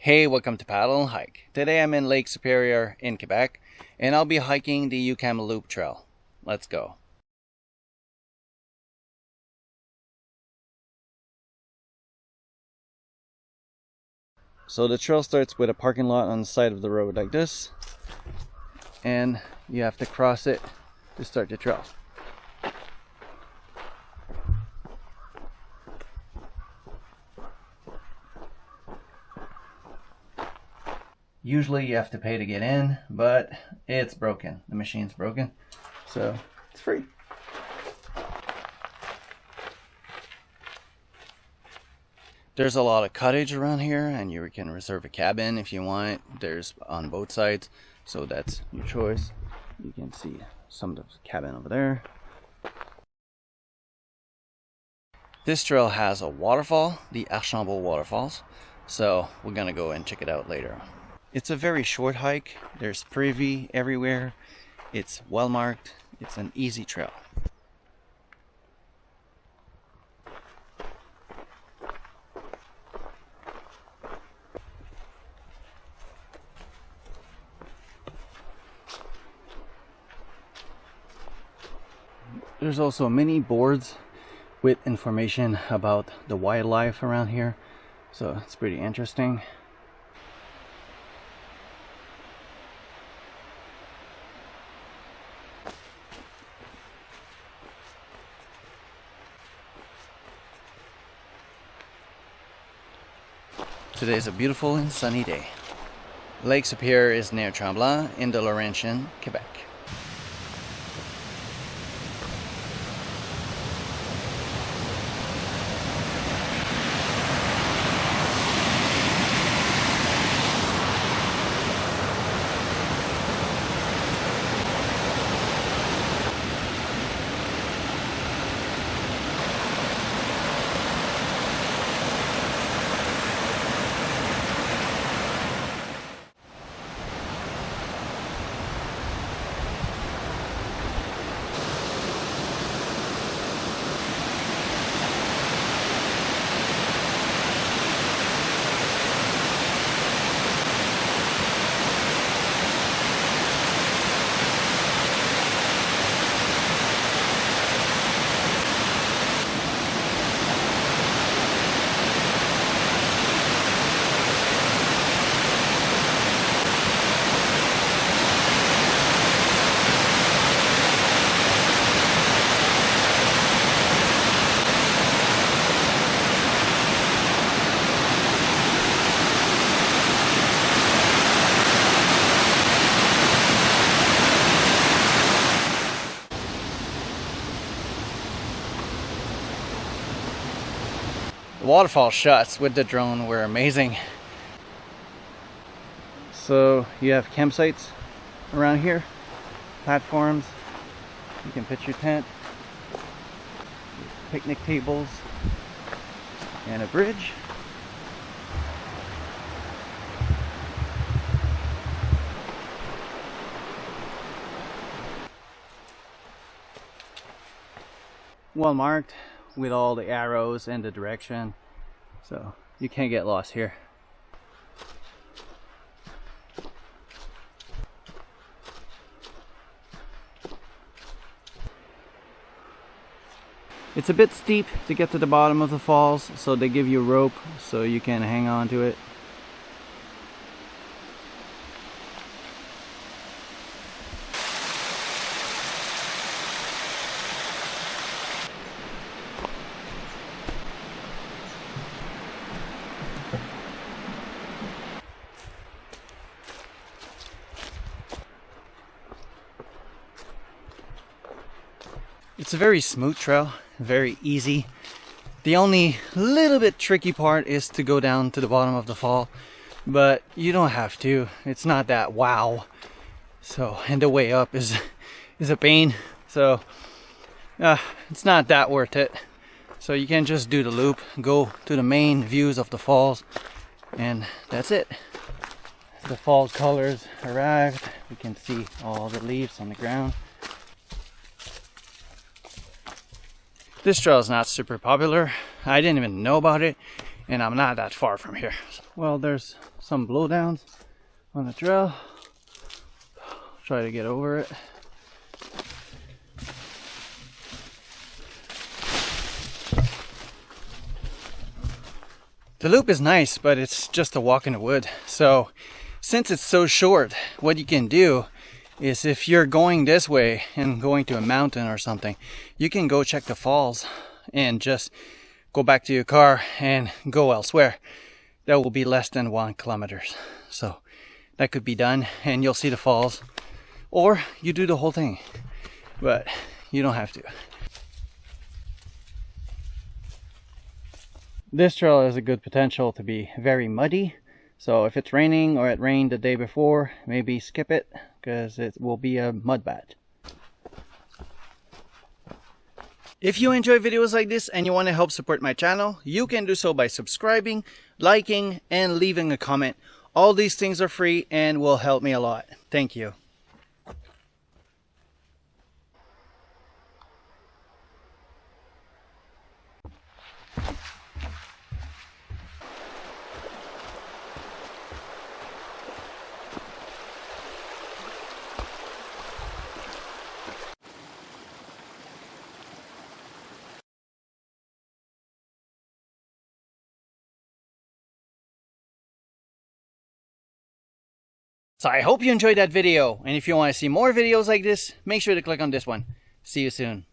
Hey, welcome to Paddle and Hike. Today I'm in Lac Supérieur in Quebec, and I'll be hiking the UQAM Loop Trail. Let's go. So the trail starts with a parking lot on the side of the road like this, and you have to cross it to start the trail. Usually you have to pay to get in, but it's broken. The machine's broken, so it's free. There's a lot of cottage around here, and you can reserve a cabin if you want. There's on both sides, so that's your choice. You can see some of the cabin over there. This trail has a waterfall, the Archambault waterfalls, so we're gonna go and check it out later on. It's a very short hike. There's privy everywhere. It's well marked. It's an easy trail. There's also many boards with information about the wildlife around here, so it's pretty interesting. Today is a beautiful and sunny day. Lac Supérieur is near Tremblant in the Laurentians, Quebec. The waterfall shots with the drone were amazing. So you have campsites around here, platforms, you can pitch your tent, picnic tables, and a bridge. Well marked with all the arrows and the direction, so you can't get lost here. It's a bit steep to get to the bottom of the falls, so they give you a rope so you can hang on to it. It's a very smooth trail, very easy. The only little bit tricky part is to go down to the bottom of the fall, but you don't have to. It's not that wow. So, and the way up is a pain. So, it's not that worth it. So you can just do the loop, go to the main views of the falls, and that's it. The fall colors arrived. We can see all the leaves on the ground. This trail is not super popular. I didn't even know about it, and I'm not that far from here. Well, there's some blowdowns on the trail. Try to get over it. The loop is nice, but it's just a walk in the wood. So since it's so short, what you can do is if you're going this way and going to a mountain or something, you can go check the falls and just go back to your car and go elsewhere. That will be less than 1 kilometer. So that could be done and you'll see the falls. Or you do the whole thing, but you don't have to. This trail has a good potential to be very muddy. So if it's raining or it rained the day before, maybe skip it because it will be a mud bath. If you enjoy videos like this and you want to help support my channel, you can do so by subscribing, liking, and leaving a comment. All these things are free and will help me a lot. Thank you. So I hope you enjoyed that video, and if you want to see more videos like this, make sure to click on this one. See you soon.